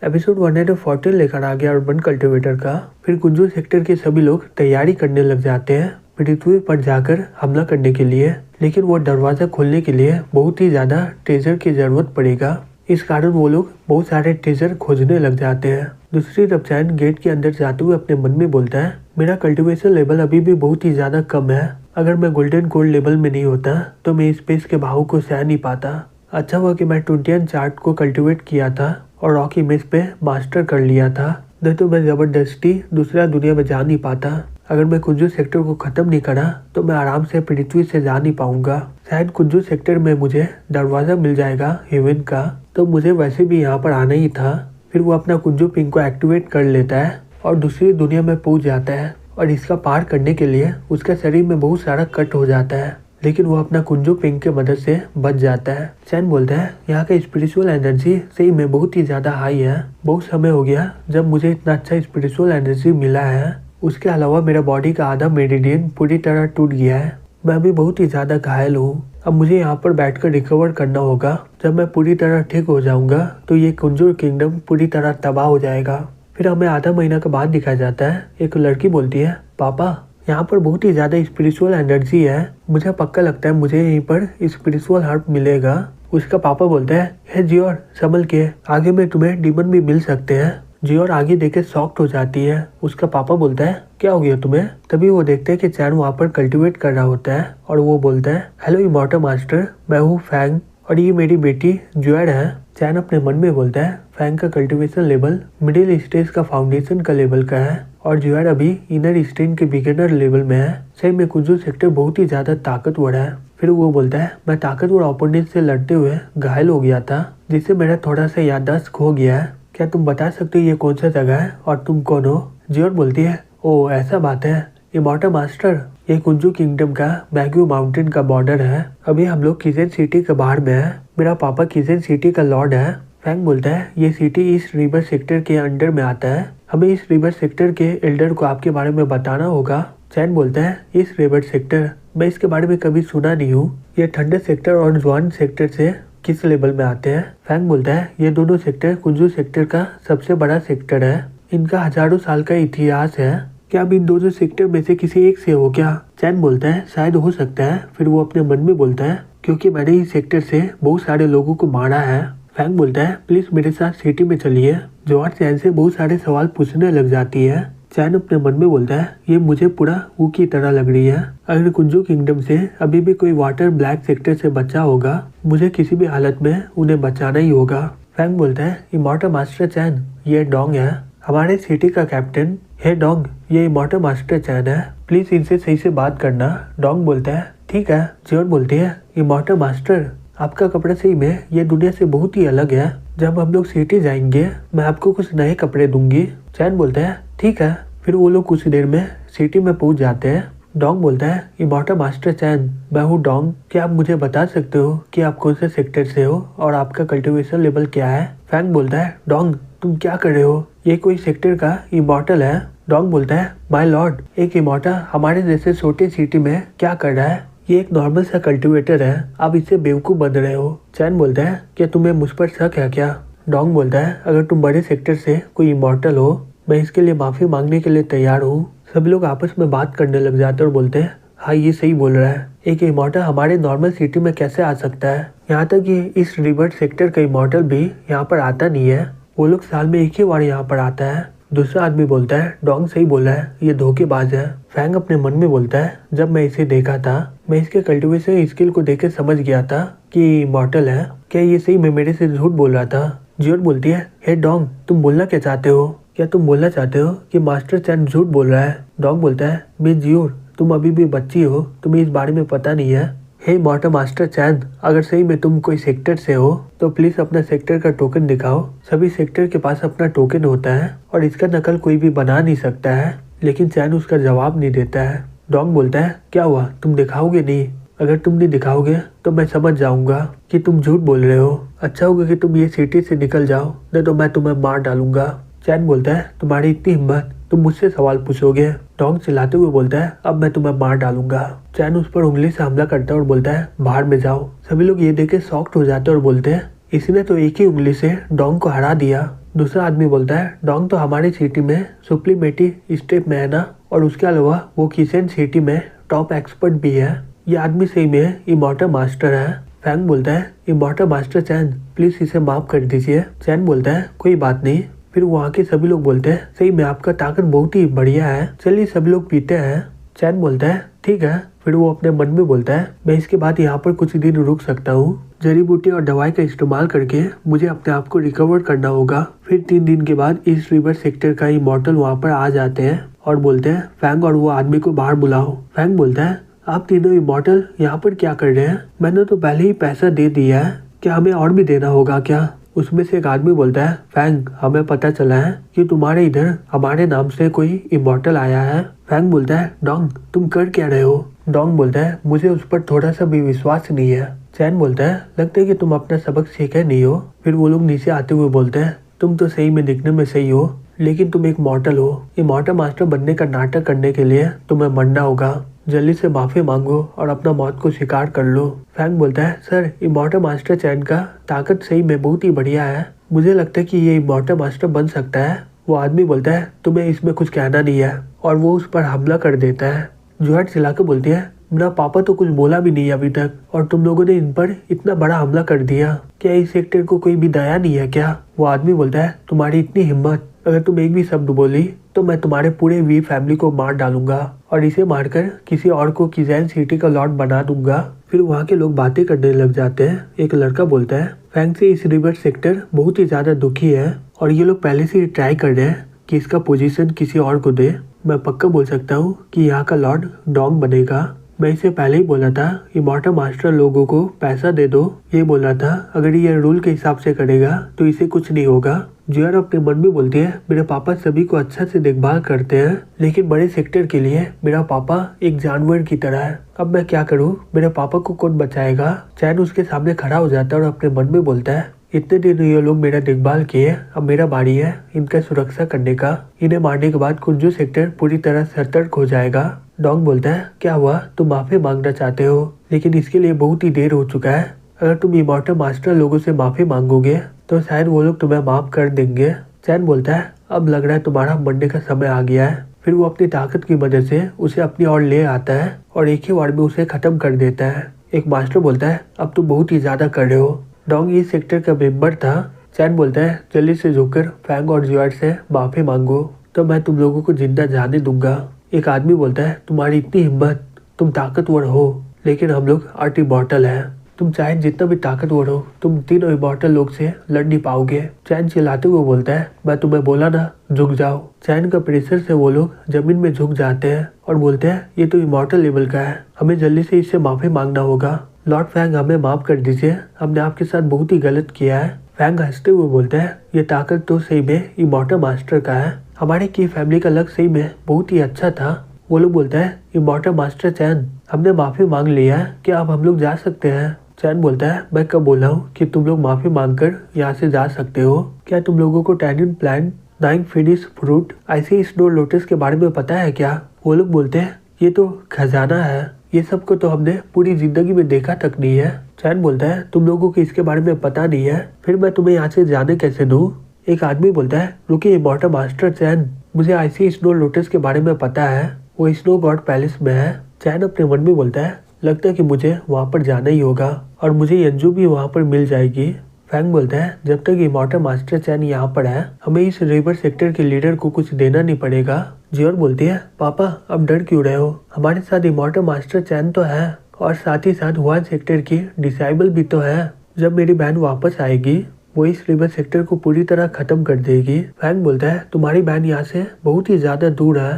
Episode 140 लेकर आ गया urban cultivator का। फिर कुंजू सेक्टर के सभी लोग तैयारी करने लग जाते हैं पृथ्वी पर जाकर हमला करने के लिए, लेकिन वो दरवाजा खोलने के लिए बहुत ही ज्यादा ट्रेजर की जरूरत पड़ेगा। इस कारण वो लोग बहुत सारे ट्रेजर खोजने लग जाते हैं। दूसरी तरफ चैन गेट के अंदर जाते हुए अपने मन में बोलता है, मेरा कल्टीवेशन लेवल अभी भी बहुत ही ज्यादा कम है। अगर मैं गोल्डन गोल्ड लेवल में नहीं होता तो मैं स्पेस के भाव को सह नहीं पाता। अच्छा हुआ कि मैं 21 चार्ट को कल्टीवेट किया था और रॉक इमेज पे मास्टर कर लिया था, नहीं तो मैं जबरदस्ती दूसरा दुनिया में जा नहीं पाता। अगर मैं कुंजू सेक्टर को खत्म नहीं करा तो मैं आराम से पृथ्वी से जा नहीं पाऊंगा। शायद कुंजू सेक्टर में मुझे दरवाजा मिल जाएगा हेवन का, तो मुझे वैसे भी यहाँ पर आना ही था। फिर वो अपना कुंजू पिंग को एक्टिवेट कर लेता है और दूसरी दुनिया में पहुंच जाता है और इसका पार करने के लिए उसके शरीर में बहुत सारा कट हो जाता है, लेकिन वो अपना कुंजू पिंग के मदद से बच जाता है। चैन बोलता है, यहाँ का स्पिरिचुअल एनर्जी सही में बहुत ही ज्यादा हाई है। बहुत समय हो गया जब मुझे इतना अच्छा स्पिरिचुअल एनर्जी मिला है। उसके अलावा मेरा बॉडी का आधा मेरिडियन पूरी तरह टूट गया है। मैं अभी बहुत ही ज्यादा घायल हूँ। अब मुझे यहाँ पर बैठकर रिकवर करना होगा। जब मैं पूरी तरह ठीक हो जाऊंगा तो ये कुंजू किंगडम पूरी तरह तबाह हो जाएगा। फिर हमें आधा महीना के बाद दिखाया जाता है। एक लड़की बोलती है, पापा यहाँ पर बहुत ही ज्यादा स्पिरिचुअल एनर्जी है, मुझे पक्का लगता है मुझे यहीं पर स्पिरिचुअल हर्ब मिलेगा। उसका पापा बोलता है, हे जियोर संभल के, आगे में तुम्हें डीमन भी मिल सकते हैं। जियोर आगे देख के शॉक्ड हो जाती है। उसका पापा बोलता है, क्या हो गया तुम्हें? तभी वो देखते हैं कि चैन वहाँ पर कल्टीवेट कर रहा होता है और वो बोलता है, हेलो इमॉर्टल मास्टर, मैं हूँ फैंग और ये मेरी बेटी ज्वेड है। चैन अपने मन में बोलता है, फैंग का कल्टीवेशन लेवल मिडिल स्टेज का फाउंडेशन का लेवल का है और ज्वेड अभी इनर स्टेन के बिगिनर लेवल में है। सही में कुंजू सेक्टर बहुत ही ज्यादा ताकतवर है। फिर वो बोलता है, मैं ताकतवर ओपोनेंट से लड़ते हुए घायल हो गया था, जिससे मेरा थोड़ा सा याददाश्त खो गया है। क्या तुम बता सकते हो ये कौन सा जगह है और तुम कौन हो? जियोर बोलती है, ओ ऐसा बात है इमॉर्टल मास्टर, ये कुंजू किंगडम का मैग्यू माउंटेन का बॉर्डर है। अभी हम लोग किजेन सिटी के बाहर में है। मेरा पापा किजेन सिटी का लॉर्ड है। फैंग बोलता है, ये सिटी इस रिवर सेक्टर के अंडर में आता है। हमें इस रिवर सेक्टर के एल्डर को आपके बारे में बताना होगा। चैन बोलता है, इस रिवर सेक्टर, मैं इसके बारे में कभी सुना नहीं हूँ। ये ठंडे सेक्टर और ज्वान सेक्टर से किस लेवल में आते हैं? फैंग बोलता है, ये दोनों सेक्टर कुंजू सेक्टर का सबसे बड़ा सेक्टर है। इनका हजारों साल का इतिहास है। क्या अब इन दोनों सेक्टर में से किसी एक से हो क्या? चैन बोलता है, शायद हो सकता है। फिर वो अपने मन में बोलता है, क्योंकि मैंने इस सेक्टर से बहुत सारे लोगों को मारा है। फैंग बोलता है, प्लीज मेरे साथ सिटी में चलिए। जॉन चैन से बहुत सारे सवाल पूछने लग जाती है। चैन अपने मन में बोलता है, ये मुझे पूरा ऊ की तरह लग रही है। अगर कुंजू किंगडम से अभी भी कोई वाटर ब्लैक सेक्टर से बचा होगा, मुझे किसी भी हालत में उन्हें बचाना ही होगा। फैंग बोलता है, इमॉर्टल मास्टर चैन, ये डोंग है, हमारे सिटी का कैप्टन। हे डोंग, ये इमॉर्टल मास्टर चैन है, प्लीज इनसे सही से बात करना। डोंग बोलता है, ठीक है। जियोर बोलती है, इमॉर्टल मास्टर, आपका कपड़ा सही में ये दुनिया से बहुत ही अलग है। जब हम लोग सिटी जाएंगे मैं आपको कुछ नए कपड़े दूंगी। चैन बोलता है, ठीक है। फिर वो लोग कुछ देर में सिटी में पहुंच जाते हैं। डोंग बोलता है, इमॉर्टल मास्टर चैन, मैं हूँ डोंग, क्या आप मुझे बता सकते हो कि आप कौन से सेक्टर से हो और आपका कल्टीवेशन लेवल क्या है? फैंग बोलता है, डोंग तुम क्या कर रहे हो? ये कोई सेक्टर का इमॉर्टल है। डोंग बोलता है, माय लॉर्ड, एक इमॉर्टल हमारे जैसे छोटे सिटी में क्या कर रहा है? ये एक नॉर्मल सा कल्टीवेटर है, आप इससे बेवकूफ बन रहे हो। चैन बोलता है, क्या तुम्हें मुझ पर शक है क्या? डोंग बोलता है, अगर तुम बड़े सेक्टर से कोई इमॉर्टल हो, मैं इसके लिए माफी मांगने के लिए तैयार हूँ। सभी लोग आपस में बात करने लग जाते हैं और बोलते हैं, हाँ ये सही बोल रहा है, एक इमॉर्टल हमारे नॉर्मल सिटी में कैसे आ सकता है? यहाँ तक कि इस रिवर सेक्टर का इमॉर्टल भी यहाँ पर आता नहीं है, वो लोग साल में एक ही बार यहाँ पर आता है। दूसरा आदमी बोलता है, डोंग सही बोला है, ये धोखेबाज है। फैंग अपने मन में बोलता है, जब मैं इसे देखा था मैं इसके कल्टीवेशन स्किल को देख के समझ गया था कि ये इमॉर्टल है। क्या ये सही में मेरे से झूठ बोल रहा था? जियोर बोलती है, हे डोंग तुम बोलना क्या चाहते हो? क्या तुम बोलना चाहते हो कि मास्टर चैन झूठ बोल रहा है? डोंग बोलता है, मैं जियोर, तुम अभी भी बच्ची हो, तुम्हें इस बारे में पता नहीं है। हे इमॉर्टल मास्टर चैन, अगर सही में तुम कोई सेक्टर से हो तो प्लीज अपना सेक्टर का टोकन दिखाओ। सभी सेक्टर के पास अपना टोकन होता है और इसका नकल कोई भी बना नहीं सकता है, लेकिन चैन उसका जवाब नहीं देता है। डोंग बोलता है, क्या हुआ, तुम दिखाओगे नहीं? अगर तुम नहीं दिखाओगे तो मैं समझ जाऊंगा कि तुम झूठ बोल रहे हो। अच्छा होगा कि तुम ये सिटी से निकल जाओ, नहीं तो मैं तुम्हें मार डालूंगा। चैन बोलता है, तुम्हारी इतनी हिम्मत, तुम मुझसे सवाल पूछोगे? डोंग चिल्लाते हुए बोलता है, अब मैं तुम्हें मार डालूंगा। चैन उस पर उंगली से हमला करता है और बोलता है, बाहर में जाओ। सभी लोग ये देख के शॉक्ड हो जाते हैं और बोलते हैं, इसने तो एक ही उंगली से डोंग को हरा दिया। दूसरा आदमी बोलता है डोंग तो हमारी सिटी में सुप्लीमेटरी स्टेप में है ना, और उसके अलावा वो किचन सिटी में टॉप एक्सपर्ट भी है। ये आदमी सही में इमॉर्टल मास्टर है। फैंग बोलता है इमॉर्टल मास्टर चैन प्लीज इसे माफ कर दीजिए। चैन बोलता है कोई बात नहीं। फिर वहाँ के सभी लोग बोलते हैं सही में आपका ताकत बहुत ही बढ़िया है, चलिए सभी लोग पीते हैं। चैन बोलता है ठीक है। फिर वो अपने मन में बोलता है मैं इसके बाद यहाँ पर कुछ दिन रुक सकता हूँ, जड़ी बूटी और दवाई का इस्तेमाल करके मुझे अपने आप को रिकवर करना होगा। फिर 3 दिन के बाद इस रिवर सेक्टर का इमॉर्टल वहाँ पर आ जाते हैं और बोलते हैं फैंग और वो आदमी को बाहर बुलाओ। फैंग बोलता है आप तीनों इमॉर्टल यहाँ पर क्या कर रहे हैं, मैंने तो पहले ही पैसा दे दिया है, क्या हमें और भी देना होगा क्या? उसमें से एक आदमी बोलता है फैंग हमें पता चला है कि तुम्हारे इधर हमारे नाम से कोई इमॉर्टल आया है। फैंग बोलता है डोंग तुम कर क्या रहे हो? डोंग बोलता है मुझे उस पर थोड़ा सा भी विश्वास नहीं है। चैन बोलता है लगता है कि तुम अपना सबक सीखे नहीं हो। फिर वो लोग नीचे आते हुए बोलते हैं तुम तो सही में दिखने में सही हो, लेकिन तुम एक मॉर्टल हो। इमॉर्टल मास्टर बनने का नाटक करने के लिए तुम्हें मरना होगा, जल्दी से माफी मांगो और अपना मौत को स्वीकार कर लो। फैंग बोलता है सर इमॉर्टल मास्टर चैन का ताकत सही में बहुत ही बढ़िया है, मुझे लगता है कि ये इमॉर्टल मास्टर बन सकता है। वो आदमी बोलता है तुम्हें इसमें कुछ कहना नहीं है, और वो उस पर हमला कर देता है। जुहाट चिल्ला के बोलती है मेरा पापा तो कुछ बोला भी नहीं अभी तक, और तुम लोगों ने इन पर इतना बड़ा हमला कर दिया, क्या इस सेक्टर को कोई भी दया नहीं है क्या? वो आदमी बोलता है तुम्हारी इतनी हिम्मत, अगर तुम एक भी शब्द बोली तो मैं तुम्हारे पूरे वी फैमिली को मार डालूंगा और इसे मारकर किसी और को किजैन सिटी का लॉर्ड बना दूंगा। फिर वहाँ के लोग बातें करने लग जाते हैं। एक लड़का बोलता है फैंग से इस रिवर सेक्टर बहुत ही ज्यादा दुखी है और ये लोग पहले से ही ट्राई कर रहे हैं कि इसका पोजीशन किसी और को दे। मैं पक्का बोल सकता हूँ कि यहाँ का लॉर्ड डोंग बनेगा। मैं इसे पहले ही बोला था इमॉर्टल मास्टर लोगों को पैसा दे दो, ये बोला था अगर ये रूल के हिसाब से करेगा तो इसे कुछ नहीं होगा। जियर अपने मन में बोलती है मेरे पापा सभी को अच्छा से देखभाल करते हैं, लेकिन बड़े सेक्टर के लिए मेरा पापा एक जानवर की तरह है, अब मैं क्या करूँ, मेरे पापा को कौन बचाएगा? चैन उसके सामने खड़ा हो जाता है और अपने मन में बोलता है इतने दिन ये लोग मेरा देखभाल किए, अब मेरा बारी है इनका सुरक्षा करने का। इन्हें मारने के बाद कुंजू सेक्टर पूरी तरह सतर्क हो जाएगा। डोंग बोलता है क्या हुआ, तुम माफी मांगना चाहते हो, लेकिन इसके लिए बहुत ही देर हो चुका है। अगर तुम इमॉर्टल मास्टर लोगों से माफी मांगोगे तो शायद वो लोग तुम्हें माफ कर देंगे। चैन बोलता है अब लग रहा है तुम्हारा मरने का समय आ गया है। फिर वो अपनी ताकत की मदद से उसे अपनी ओर ले आता है और एक ही वार में उसे खत्म कर देता है। एक मास्टर बोलता है अब तुम बहुत ही ज्यादा कर रहे हो। डोंग इस सेक्टर का मेंबर था। चैन बोलता है जल्दी से झुककर फैंग और जियर से माफी मांगो तो मैं तुम लोगों को जिंदा जाने दूंगा। एक आदमी बोलता है तुम्हारी इतनी हिम्मत, तुम ताकतवर हो, लेकिन हम लोग आर्ट इमॉर्टल हैं, तुम चाहे जितना भी ताकतवर हो तुम तीनों इमॉर्टल लोग से लड़ नहीं पाओगे। चैन चिल्लाते हुए बोलता है मैं तुम्हें बोला ना झुक जाओ। चैन का प्रेशर से वो लोग जमीन में झुक जाते हैं और बोलते हैं ये तो इमॉर्टल लेवल का है, हमें जल्दी से इससे माफी मांगना होगा। लॉर्ड फैंग हमें माफ कर दीजिए, हमने आपके साथ बहुत ही गलत किया है। फैंग हंसते हुए बोलते हैं ये ताकत तो सही में इमॉर्टल मास्टर का है, हमारे की फैमिली का लक सही में बहुत ही अच्छा था। वो लोग बोलते हैं इमॉर्टल मास्टर चैन हमने माफी मांग लिया है, क्या अब हम लोग जा सकते हैं? चैन बोलता है मैं कब बोला हूँ कि तुम लोग माफी मांगकर यहाँ से जा सकते हो? क्या तुम लोगों को टैनिन प्लांट, 9 फिनिश फ्रूट, ऐसे स्नो लोटस के बारे में पता है क्या? वो लोग बोलते हैं ये तो खजाना है, ये सब को तो हमने पूरी जिंदगी में देखा तक नहीं है। चैन बोलता है तुम लोगों को इसके बारे में पता नहीं है, फिर मैं तुम्हें यहाँ से जाने कैसे दूँ? एक आदमी बोलता है रुकिए इमॉर्टल मास्टर चैन, मुझे ऐसी स्नो लोटस के बारे में पता है, वो स्नो गॉड पैलेस में है। चैन अपने मन में बोलता है लगता है कि मुझे वहाँ पर जाना ही होगा और मुझे यंजू भी वहाँ पर मिल जाएगी। फैंग बोलता है जब तक इमॉर्टल मास्टर चैन यहाँ पर है हमें इस रिवर सेक्टर के लीडर को कुछ देना नहीं पड़ेगा। जियोर बोलती है पापा अब डर क्यों रहे हो, हमारे साथ इमॉर्टल मास्टर चैन तो है और साथ ही साथ हुआन सेक्टर की डिसाइबल भी तो है, जब मेरी बहन वापस आएगी वो इस रिवर सेक्टर को पूरी तरह खत्म कर देगी। फैंग बोलता है तुम्हारी बहन यहाँ से बहुत ही ज्यादा दूर है